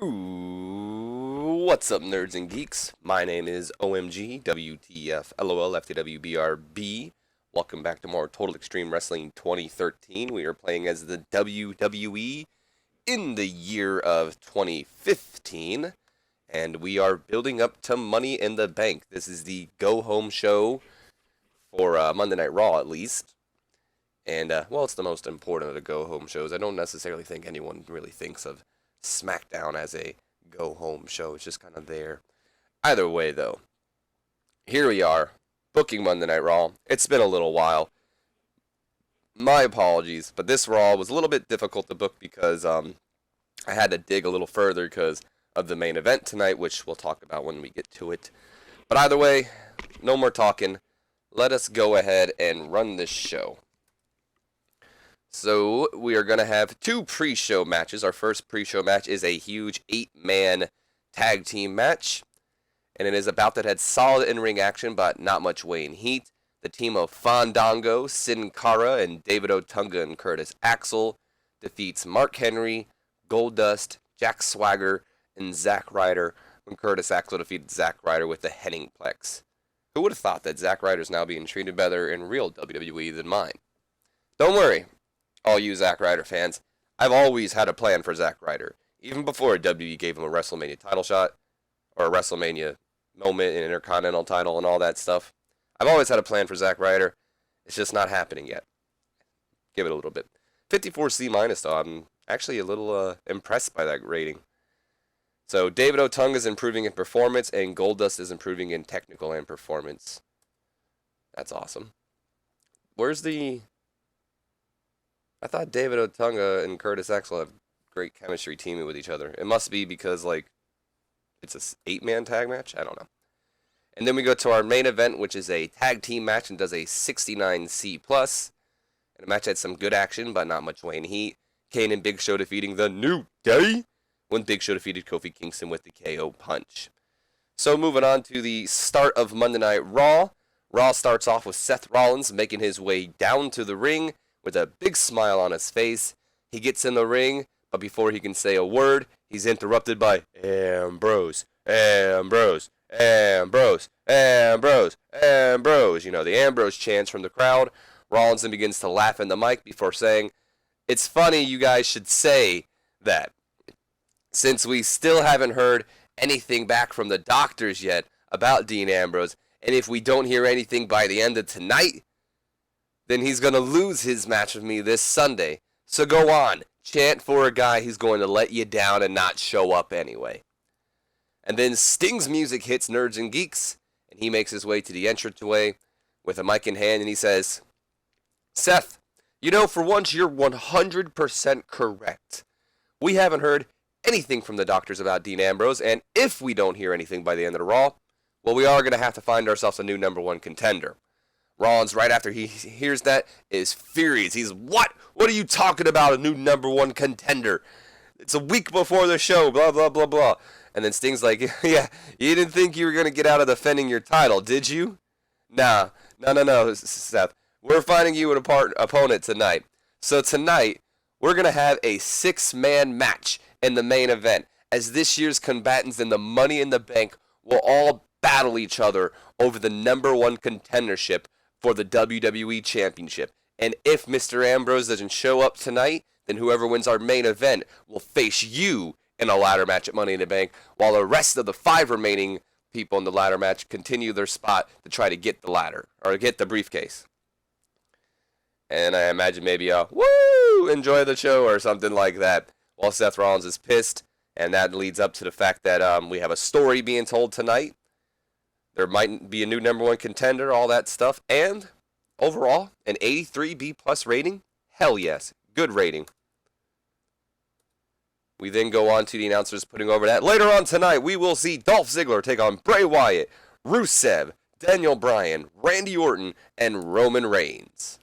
Ooh, what's up, nerds and geeks? My name is OMG, WTF, LOL, FTW, BRB. Welcome back to more Total Extreme Wrestling 2013. We are playing as the WWE in the year of 2015, and we are building up to Money in the Bank. This is the go-home show for Monday Night Raw, at least. And, well, it's the most important of the go-home shows. I don't necessarily think anyone really thinks of SmackDown as a go-home show. It's just kind of there. Either way, though, here we are, booking Monday Night Raw. It's been a little while. My apologies, but this Raw was a little bit difficult to book because I had to dig a little further because of the main event tonight, which we'll talk about when we get to it. But either way, no more talking. Let us go ahead and run this show. So, we are going to have two pre-show matches. Our first pre-show match is a huge 8-man tag team match. And it is a bout that had solid in-ring action, but not much weighing heat. The team of Fandango, Sin Cara, and David Otunga and Curtis Axel defeats Mark Henry, Goldust, Jack Swagger, and Zack Ryder, when Curtis Axel defeated Zack Ryder with the Henningplex. Who would have thought that Zack Ryder's now being treated better in real WWE than mine? Don't worry, all you Zack Ryder fans. I've always had a plan for Zack Ryder. Even before WWE gave him a WrestleMania title shot, or a WrestleMania moment, an Intercontinental title, and all that stuff. I've always had a plan for Zack Ryder. It's just not happening yet. Give it a little bit. 54C minus, though. I'm actually a little impressed by that rating. So, David Otunga is improving in performance, and Goldust is improving in technical and performance. That's awesome. Where's the... I thought David Otunga and Curtis Axel have great chemistry teaming with each other. It must be because, like, it's a 8-man tag match? I don't know. And then we go to our main event, which is a tag team match and does a 69C+. And the match had some good action, but not much weighing heat. Kane and Big Show defeating The New Day, when Big Show defeated Kofi Kingston with the KO punch. So moving on to the start of Monday Night Raw. Raw starts off with Seth Rollins making his way down to the ring with a big smile on his face. He gets in the ring, but before he can say a word, he's interrupted by Ambrose, Ambrose, Ambrose, Ambrose, Ambrose. You know, the Ambrose chants from the crowd. Rollins then begins to laugh in the mic before saying, "It's funny you guys should say that, since we still haven't heard anything back from the doctors yet about Dean Ambrose, and if we don't hear anything by the end of tonight, then he's going to lose his match with me this Sunday. So go on, chant for a guy who's going to let you down and not show up anyway." And then Sting's music hits Nerds and Geeks, and he makes his way to the entranceway with a mic in hand, and he says, "Seth, you know, for once you're 100% correct. We haven't heard anything from the doctors about Dean Ambrose, and if we don't hear anything by the end of the Raw, well, we are going to have to find ourselves a new #1 contender." Rollins, right after he hears that, is furious. He's, what? What are you talking about, a new #1 contender? It's a week before the show, blah, blah, blah, blah. And then Sting's like, yeah, you didn't think you were going to get out of defending your title, did you? Nah, no, Seth. We're finding you an opponent tonight. So tonight, we're going to have a 6-man match in the main event, as this year's combatants in the Money in the Bank will all battle each other over the #1 contendership for the WWE Championship. And if Mr. Ambrose doesn't show up tonight, then whoever wins our main event will face you in a ladder match at Money in the Bank, while the rest of the 5 remaining people in the ladder match continue their spot to try to get the ladder, or get the briefcase. And I imagine maybe a, woo, enjoy the show, or something like that, while Seth Rollins is pissed. And that leads up to the fact that we have a story being told tonight. There might be a new #1 contender, all that stuff. And overall, an 83B+ rating? Hell yes. Good rating. We then go on to the announcers putting over that. Later on tonight, we will see Dolph Ziggler take on Bray Wyatt, Rusev, Daniel Bryan, Randy Orton, and Roman Reigns.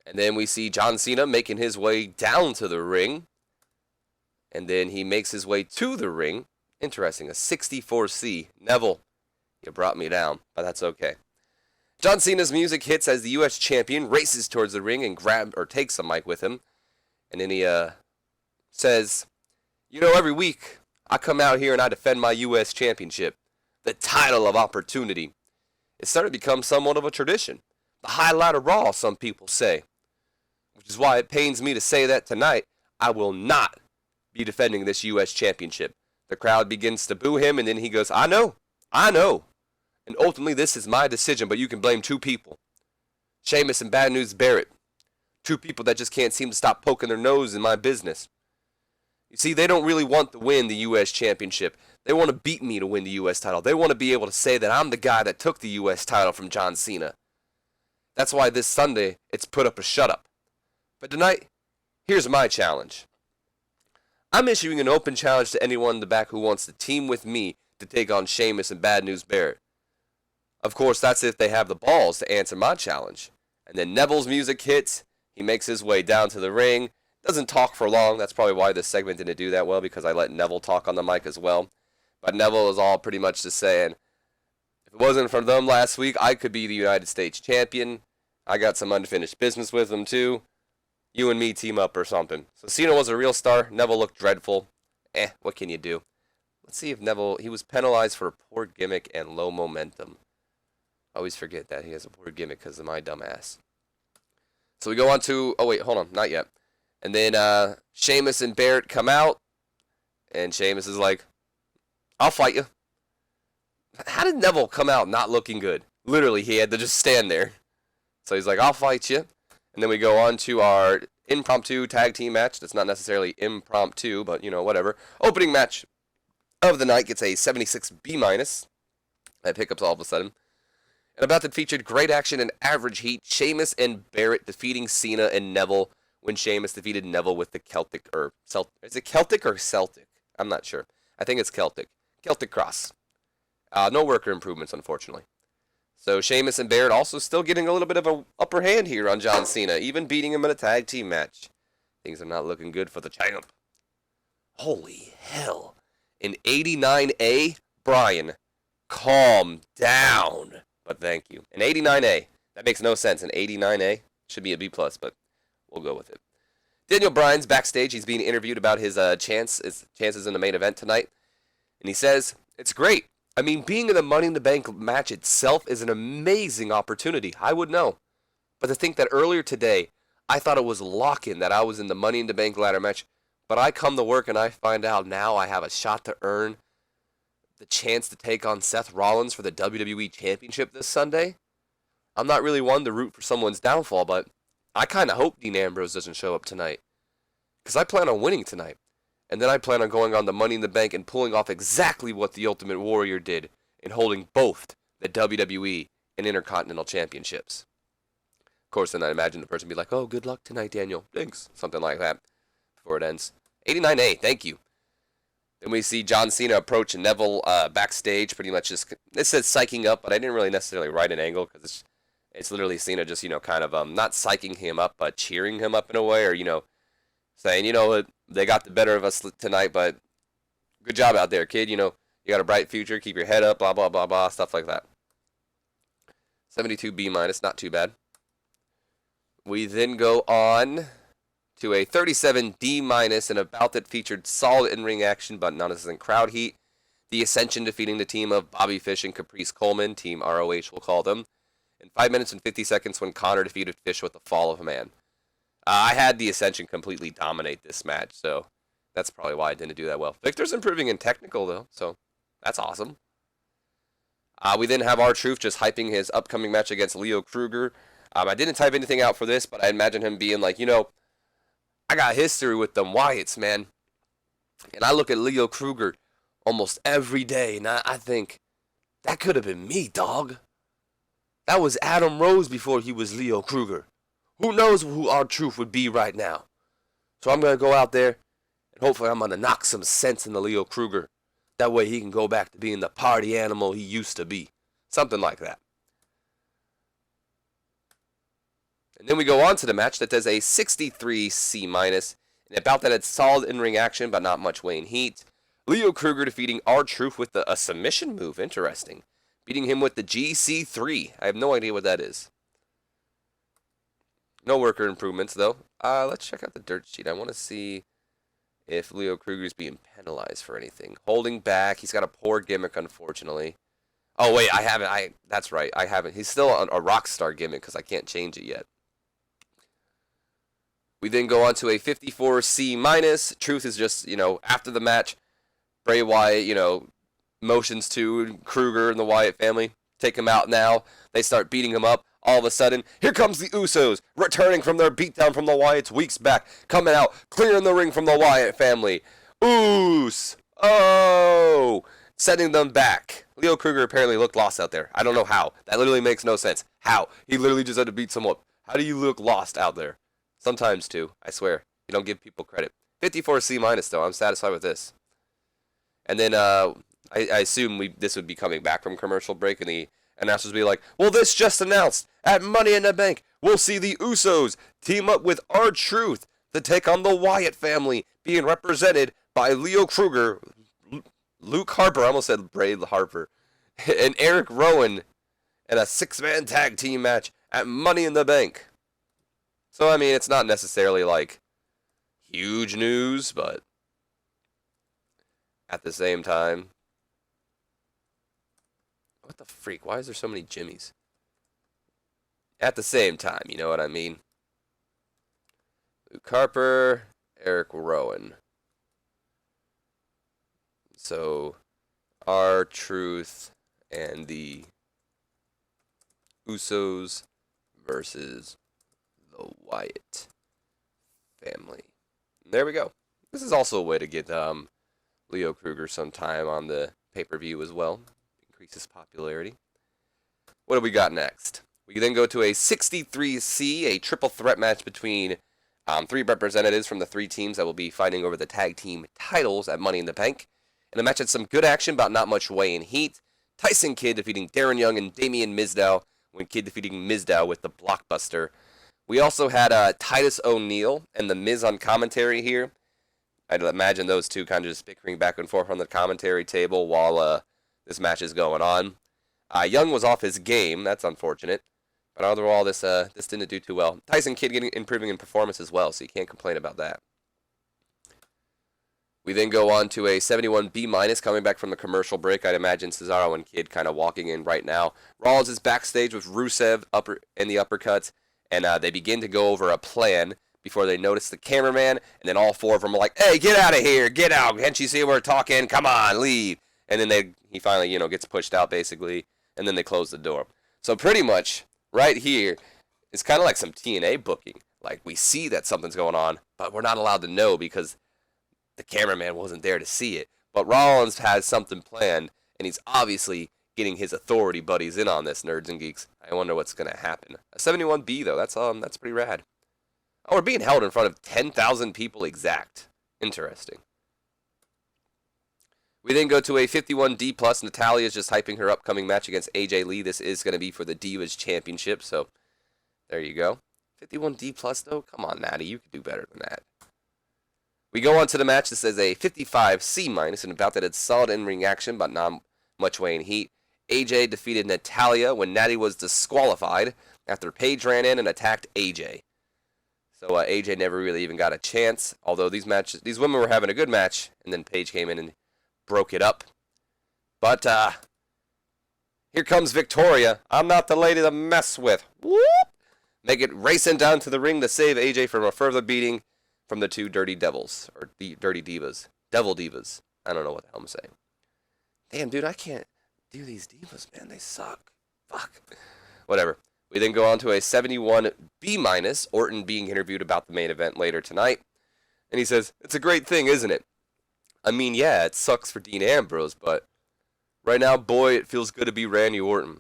And then we see John Cena making his way down to the ring. And then he makes his way to the ring. Interesting, a 64C. Neville, you brought me down, but that's okay. John Cena's music hits as the U.S. champion races towards the ring and takes the mic with him. And then he says, you know, every week I come out here and I defend my U.S. championship, the title of opportunity. It's starting to become somewhat of a tradition. The highlight of Raw, some people say. Which is why it pains me to say that tonight I will not be defending this U.S. championship. The crowd begins to boo him, and then he goes, I know. And ultimately, this is my decision, but you can blame two people. Sheamus and Bad News Barrett. Two people that just can't seem to stop poking their nose in my business. You see, they don't really want to win the U.S. championship. They want to beat me to win the U.S. title. They want to be able to say that I'm the guy that took the U.S. title from John Cena. That's why this Sunday, it's put up a shut up. But tonight, here's my challenge. I'm issuing an open challenge to anyone in the back who wants to team with me to take on Sheamus and Bad News Barrett. Of course, that's if they have the balls to answer my challenge. And then Neville's music hits. He makes his way down to the ring. Doesn't talk for long. That's probably why this segment didn't do that well, because I let Neville talk on the mic as well. But Neville is all pretty much just saying, if it wasn't for them last week, I could be the United States champion. I got some unfinished business with them too. You and me team up or something. So Cena was a real star. Neville looked dreadful. What can you do? Let's see if Neville, he was penalized for a poor gimmick and low momentum. I always forget that he has a poor gimmick because of my dumb ass. So we go on to, oh wait, hold on, not yet. And then Sheamus and Barrett come out. And Sheamus is like, I'll fight you. How did Neville come out not looking good? Literally, he had to just stand there. So he's like, I'll fight you. And then we go on to our impromptu tag team match. That's not necessarily impromptu, but, you know, whatever. Opening match of the night gets a 76B-. That pickups all of a sudden. And about that featured great action and average heat. Sheamus and Barrett defeating Cena and Neville when Sheamus defeated Neville with the Celtic, or is it Celtic or Celtic? I'm not sure. I think it's Celtic. Celtic Cross. No worker improvements, unfortunately. So Sheamus and Barrett also still getting a little bit of an upper hand here on John Cena, even beating him in a tag team match. Things are not looking good for the champ. Holy hell. In 89A, Bryan, calm down. But thank you. In 89A, that makes no sense. In 89A, should be a B+, but we'll go with it. Daniel Bryan's backstage. He's being interviewed about his chances in the main event tonight. And he says, it's great. I mean, being in the Money in the Bank match itself is an amazing opportunity. I would know. But to think that earlier today, I thought it was lock-in that I was in the Money in the Bank ladder match. But I come to work and I find out now I have a shot to earn the chance to take on Seth Rollins for the WWE Championship this Sunday. I'm not really one to root for someone's downfall, but I kind of hope Dean Ambrose doesn't show up tonight. Because I plan on winning tonight. And then I plan on going on the Money in the Bank and pulling off exactly what the Ultimate Warrior did in holding both the WWE and Intercontinental Championships. Of course, then I imagine the person be like, oh, good luck tonight, Daniel. Thanks. Something like that before it ends. 89A, thank you. Then we see John Cena approach Neville backstage, pretty much just, it says psyching up, but I didn't really necessarily write an angle because it's literally Cena just, you know, kind of not psyching him up, but cheering him up in a way, or, you know, saying, you know, they got the better of us tonight, but good job out there, kid. You know, you got a bright future. Keep your head up, blah, blah, blah, blah, stuff like that. 72B-, not too bad. We then go on to a 37D-, and a bout that featured solid in-ring action, but non-existent crowd heat. The Ascension defeating the team of Bobby Fish and Caprice Coleman, Team ROH we'll call them, in 5 minutes and 50 seconds when Connor defeated Fish with the fall of a man. I had the Ascension completely dominate this match, so that's probably why I didn't do that well. Victor's improving in technical, though, so that's awesome. We then have R-Truth just hyping his upcoming match against Leo Kruger. I didn't type anything out for this, but I imagine him being like, you know, I got history with them Wyatts, man. And I look at Leo Kruger almost every day, and I think, that could have been me, dog. That was Adam Rose before he was Leo Kruger. Who knows who R-Truth would be right now? So I'm going to go out there, and hopefully I'm going to knock some sense into Leo Kruger. That way he can go back to being the party animal he used to be. Something like that. And then we go on to the match that does a 63C-, and about that it's solid in-ring action, but not much weighing heat. Leo Kruger defeating R-Truth with a submission move. Interesting. Beating him with the GC3. I have no idea what that is. No worker improvements, though. Let's check out the dirt sheet. I want to see if Leo Kruger's being penalized for anything. Holding back. He's got a poor gimmick, unfortunately. Oh, wait, I haven't. That's right. I haven't. He's still on a rock star gimmick because I can't change it yet. We then go on to a 54C-. Truth is just, after the match, Bray Wyatt, motions to Kruger and the Wyatt family. Take him out now. They start beating him up. All of a sudden, here comes the Usos, returning from their beatdown from the Wyatts weeks back, coming out, clearing the ring from the Wyatt family. Oh! Sending them back. Leo Kruger apparently looked lost out there. I don't know how. That literally makes no sense. How? He literally just had to beat someone up. How do you look lost out there? Sometimes, too. I swear. You don't give people credit. 54C-, though. I'm satisfied with this. And then, I assume this would be coming back from commercial break, and the announcers would be like, well, this just announced. At Money in the Bank, we'll see the Usos team up with R-Truth to take on the Wyatt family, being represented by Leo Kruger, Luke Harper, I almost said Bray Harper, and Eric Rowan in a 6-man tag team match at Money in the Bank. So, I mean, it's not necessarily, huge news, but at the same time, what the freak? Why is there so many Jimmys? At the same time, you know what I mean? Luke Harper, Eric Rowan. So, R-Truth and the Usos versus the Wyatt family. There we go. This is also a way to get Leo Kruger some time on the pay-per-view as well. Increase his popularity. What do we got next? We then go to a 63C, a triple threat match between 3 representatives from the 3 teams that will be fighting over the tag team titles at Money in the Bank. And the match had some good action, but not much weight and heat. Tyson Kidd defeating Darren Young and Damian Mizdow, when Kidd defeating Mizdow with the blockbuster. We also had Titus O'Neil and The Miz on commentary here. I'd imagine those two kind of just bickering back and forth on the commentary table while this match is going on. Young was off his game. That's unfortunate. But overall, this didn't do too well. Tyson Kidd improving in performance as well, so you can't complain about that. We then go on to a 71B- coming back from the commercial break. I'd imagine Cesaro and Kidd kind of walking in right now. Rollins is backstage with Rusev in the uppercuts, and they begin to go over a plan before they notice the cameraman, and then all 4 of them are like, hey, get out of here, get out, can't you see we're talking, come on, leave. And then he finally, gets pushed out, basically, and then they close the door. So pretty much, right here, it's kind of like some TNA booking. Like, we see that something's going on, but we're not allowed to know because the cameraman wasn't there to see it. But Rollins has something planned, and he's obviously getting his authority buddies in on this, nerds and geeks. I wonder what's going to happen. A 71B, though, that's pretty rad. Oh, we're being held in front of 10,000 people exact. Interesting. We then go to a 51D+. Natalya is just hyping her upcoming match against AJ Lee. This is going to be for the Divas Championship, so there you go. 51D+, though? Come on, Natty, you could do better than that. We go on to the match. This is a 55C-, and about that it's solid in-ring action, but not much weight and heat. AJ defeated Natalya when Natty was disqualified after Paige ran in and attacked AJ. So AJ never really even got a chance, although these women were having a good match, and then Paige came in and broke it up. But here comes Victoria. I'm not the lady to mess with. Whoop! Make it racing down to the ring to save AJ from a further beating from the 2 Dirty Devils, or the Dirty Divas. Devil Divas. I don't know what the hell I'm saying. Damn, dude, I can't do these Divas, man. They suck. Fuck. Whatever. We then go on to a 71B-, Orton being interviewed about the main event later tonight. And he says, it's a great thing, isn't it? I mean, yeah, it sucks for Dean Ambrose, but right now, boy, it feels good to be Randy Orton.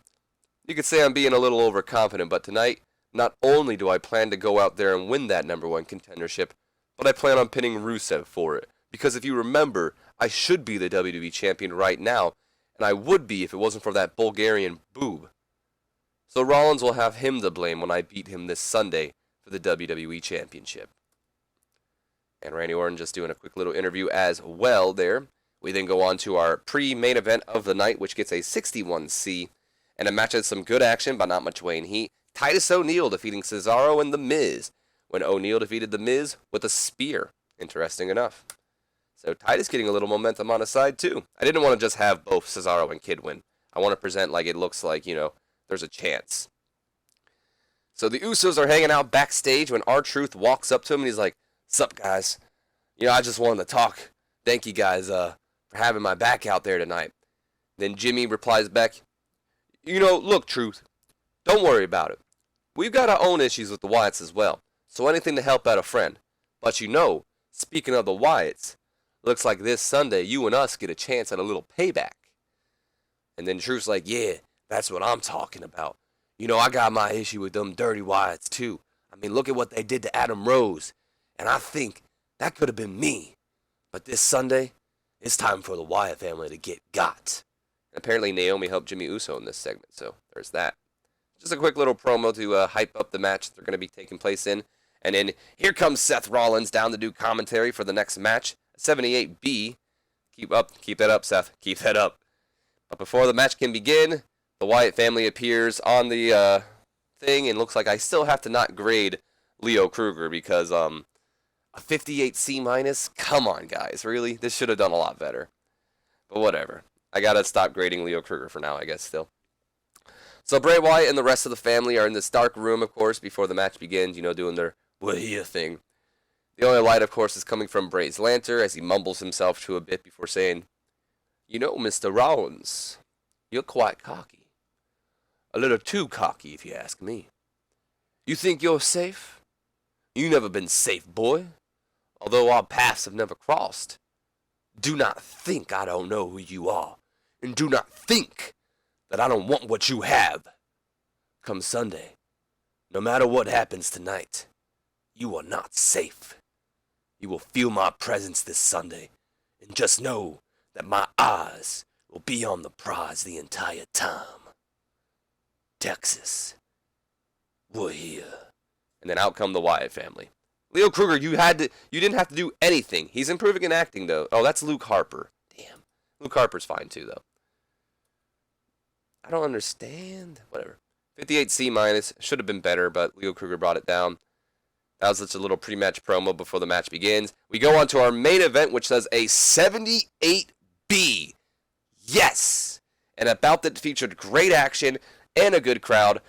You could say I'm being a little overconfident, but tonight, not only do I plan to go out there and win that #1 contendership, but I plan on pinning Rusev for it. Because if you remember, I should be the WWE champion right now, and I would be if it wasn't for that Bulgarian boob. So Rollins will have him to blame when I beat him this Sunday for the WWE championship. And Randy Orton just doing a quick little interview as well there. We then go on to our pre-main event of the night, which gets a 61C, and a match had some good action, but not much weight and heat. Titus O'Neil defeating Cesaro and The Miz, when O'Neil defeated The Miz with a spear. Interesting enough. So Titus getting a little momentum on his side, too. I didn't want to just have both Cesaro and Kid win. I want to present like it looks like, there's a chance. So the Usos are hanging out backstage when R-Truth walks up to him and he's like, "Sup, guys? I just wanted to talk. Thank you guys for having my back out there tonight." Then Jimmy replies back, "Look, Truth, don't worry about it. We've got our own issues with the Wyatts as well, so anything to help out a friend. But speaking of the Wyatts, looks like this Sunday you and us get a chance at a little payback." And then Truth's like, "Yeah, that's what I'm talking about. I got my issue with them dirty Wyatts too. I mean, look at what they did to Adam Rose, and I think that could have been me. But this Sunday, it's time for the Wyatt family to get got." Apparently Naomi helped Jimmy Uso in this segment, so there's that. Just a quick little promo to hype up the match they're going to be taking place in. And then here comes Seth Rollins down to do commentary for the next match, 78B. Keep that up, Seth. Keep that up. But before the match can begin, the Wyatt family appears on the thing, and looks like I still have to not grade Leo Kruger because a 58 C-. Come on, guys, really? This should have done a lot better. But whatever. I gotta stop grading Leo Kruger for now, I guess, still. So Bray Wyatt and the rest of the family are in this dark room, of course, before the match begins, doing their "we're here" thing. The only light, of course, is coming from Bray's lantern as he mumbles himself to a bit before saying, "Mr. Rollins, you're quite cocky. A little too cocky, if you ask me. You think you're safe? You never been safe, boy. Although our paths have never crossed. Do not think I don't know who you are, and do not think that I don't want what you have. Come Sunday, no matter what happens tonight, you are not safe. You will feel my presence this Sunday, and just know that my eyes will be on the prize the entire time. Texas, we're here." And then out come the Wyatt family. Leo Kruger, you didn't have to do anything. He's improving in acting, though. Oh, that's Luke Harper. Damn. Luke Harper's fine, too, though. I don't understand. Whatever. 58 C-. Should have been better, but Leo Kruger brought it down. That was just a little pre-match promo before the match begins. We go on to our main event, which says a 78B. Yes! And a bout that featured great action and a good crowd.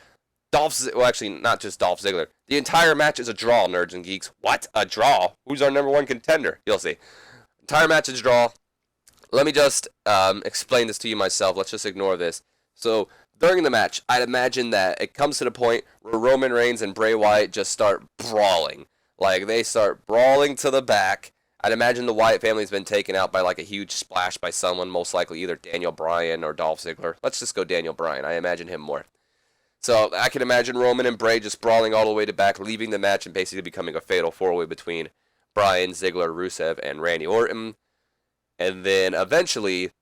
Actually, not just Dolph Ziggler. The entire match is a draw, nerds and geeks. What? A draw? Who's our number one contender? You'll see. Entire match is a draw. Let me just explain this to you myself. Let's just ignore this. So, during the match, I'd imagine that it comes to the point where Roman Reigns and Bray Wyatt just start brawling. Like, they start brawling to the back. I'd imagine the Wyatt family's been taken out by, like, a huge splash by someone, most likely either Daniel Bryan or Dolph Ziggler. Let's just go Daniel Bryan. I imagine him more. So I can imagine Roman and Bray just brawling all the way to back, leaving the match and basically becoming a fatal four-way between Bryan, Ziggler, Rusev, and Randy Orton. And then eventually,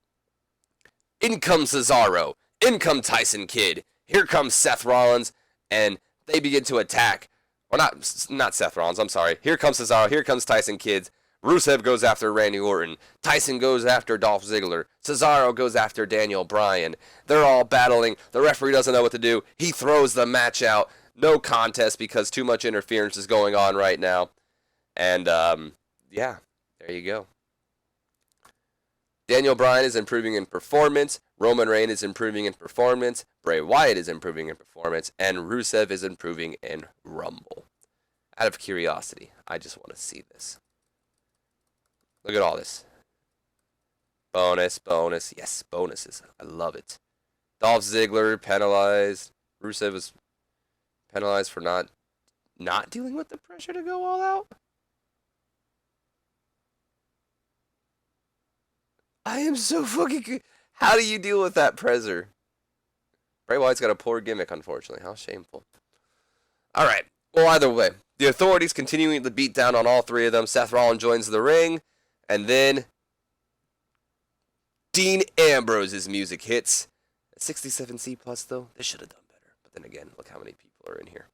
in comes Cesaro, in comes Tyson Kidd, here comes Seth Rollins, and they begin to attack. Or not Seth Rollins, I'm sorry. Here comes Cesaro, here comes Tyson Kidd. Rusev goes after Randy Orton. Tyson goes after Dolph Ziggler. Cesaro goes after Daniel Bryan. They're all battling. The referee doesn't know what to do. He throws the match out. No contest because too much interference is going on right now. And, yeah, there you go. Daniel Bryan is improving in performance. Roman Reigns is improving in performance. Bray Wyatt is improving in performance. And Rusev is improving in Rumble. Out of curiosity, I just want to see this. Look at all this. Bonus. Yes, bonuses. I love it. Dolph Ziggler penalized. Rusev was penalized for not dealing with the pressure to go all out. I am so fucking... How do you deal with that pressure? Bray Wyatt's got a poor gimmick, unfortunately. How shameful. Alright. Well, either way. The Authorities continuing the beat down on all three of them. Seth Rollins joins the ring. And then Dean Ambrose's music hits. 67C+, though. This should have done better. But then again, look how many people are in here.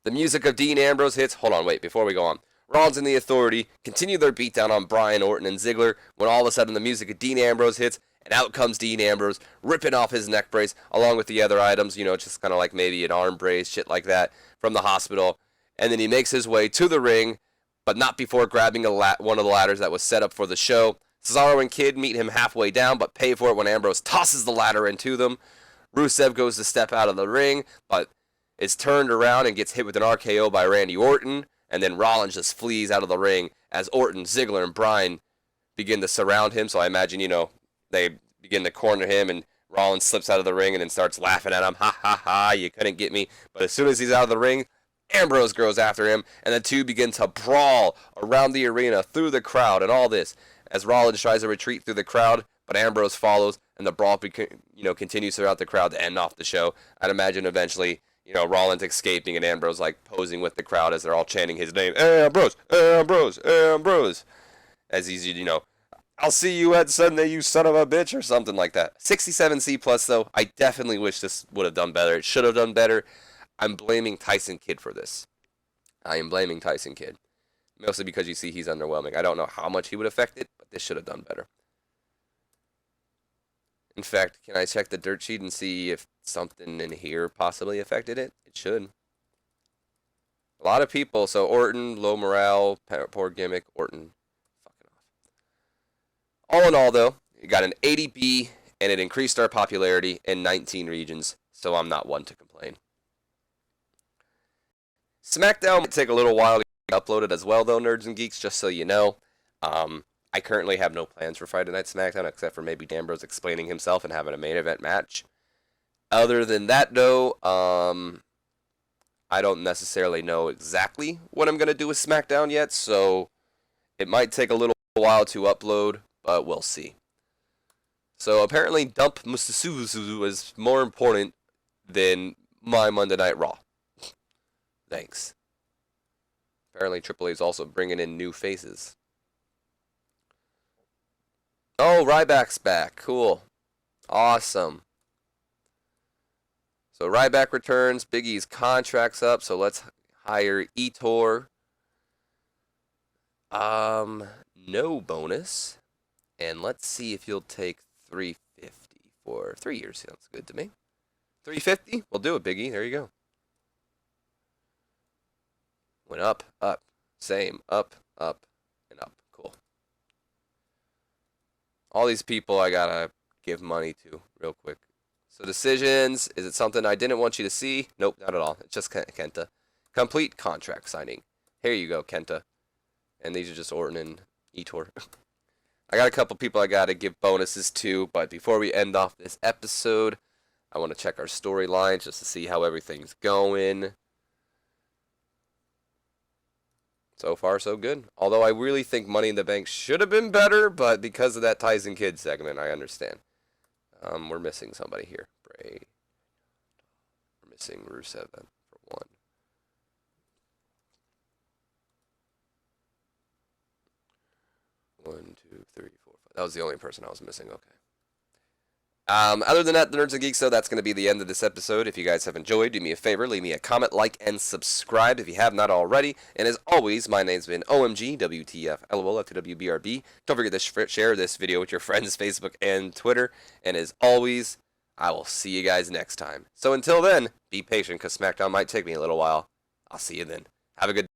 The music of Dean Ambrose hits. Hold on, wait, before we go on. Rollins and the Authority continue their beatdown on Bryan, Orton, and Ziggler when all of a sudden the music of Dean Ambrose hits, and out comes Dean Ambrose, ripping off his neck brace along with the other items, just kind of like maybe an arm brace, shit like that, from the hospital. And then he makes his way to the ring, but not before grabbing one of the ladders that was set up for the show. Cesaro and Kid meet him halfway down, but pay for it when Ambrose tosses the ladder into them. Rusev goes to step out of the ring, but is turned around and gets hit with an RKO by Randy Orton, and then Rollins just flees out of the ring as Orton, Ziggler, and Bryan begin to surround him. So I imagine, they begin to corner him, and Rollins slips out of the ring and then starts laughing at him. Ha, ha, ha, you couldn't get me. But as soon as he's out of the ring, Ambrose goes after him, and the two begin to brawl around the arena, through the crowd, and all this, as Rollins tries to retreat through the crowd, but Ambrose follows, and the brawl continues throughout the crowd to end off the show. I'd imagine eventually, Rollins escaping and Ambrose posing with the crowd as they're all chanting his name, Ambrose, Ambrose, Ambrose, as he's, I'll see you at Sunday, you son of a bitch, or something like that. 67C plus, though. I definitely wish this would have done better. It should have done better. I'm blaming Tyson Kidd for this. I am blaming Tyson Kidd. Mostly because you see he's underwhelming. I don't know how much he would affect it, but this should have done better. In fact, can I check the dirt sheet and see if something in here possibly affected it? It should. A lot of people. So Orton, low morale, poor gimmick. Orton, fucking off. All in all, though, it got an 80B, and it increased our popularity in 19 regions, so I'm not one to complain. SmackDown might take a little while to get uploaded as well, though, nerds and geeks, just so you know. I currently have no plans for Friday Night SmackDown, except for maybe Ambrose explaining himself and having a main event match. Other than that, though, I don't necessarily know exactly what I'm going to do with SmackDown yet, so it might take a little while to upload, but we'll see. So apparently Dump Mustasu is more important than my Monday Night Raw. Thanks. Apparently Triple H is also bringing in new faces. Oh, Ryback's back. Cool. Awesome. So Ryback returns. Big E's contract's up, so let's hire Etor. No bonus. And let's see if you'll take $350 for 3 years. Sounds good to me. $350? We'll do it, Big E. There you go. Went up, up, same, up, and up. Cool. All these people I gotta give money to real quick. So decisions, is it something I didn't want you to see? Nope, not at all. It's just Kenta. Complete contract signing. Here you go, Kenta. And these are just Orton and Etor. I got a couple people I gotta give bonuses to, but before we end off this episode, I want to check our storylines just to see how everything's going. So far, so good. Although I really think Money in the Bank should have been better, but because of that Tyson Kidd segment, I understand. We're missing somebody here. Bray. We're missing Rusev for one. One, two, three, four, five. That was the only person I was missing. Okay. Other than that, the Nerds and Geeks, so that's going to be the end of this episode. If you guys have enjoyed, do me a favor, leave me a comment, like, and subscribe if you have not already. And as always, my name's been OMG, WTF, LOL, FTWBRB. Don't forget to share this video with your friends, Facebook, and Twitter. And as always, I will see you guys next time. So until then, be patient, because SmackDown might take me a little while. I'll see you then. Have a good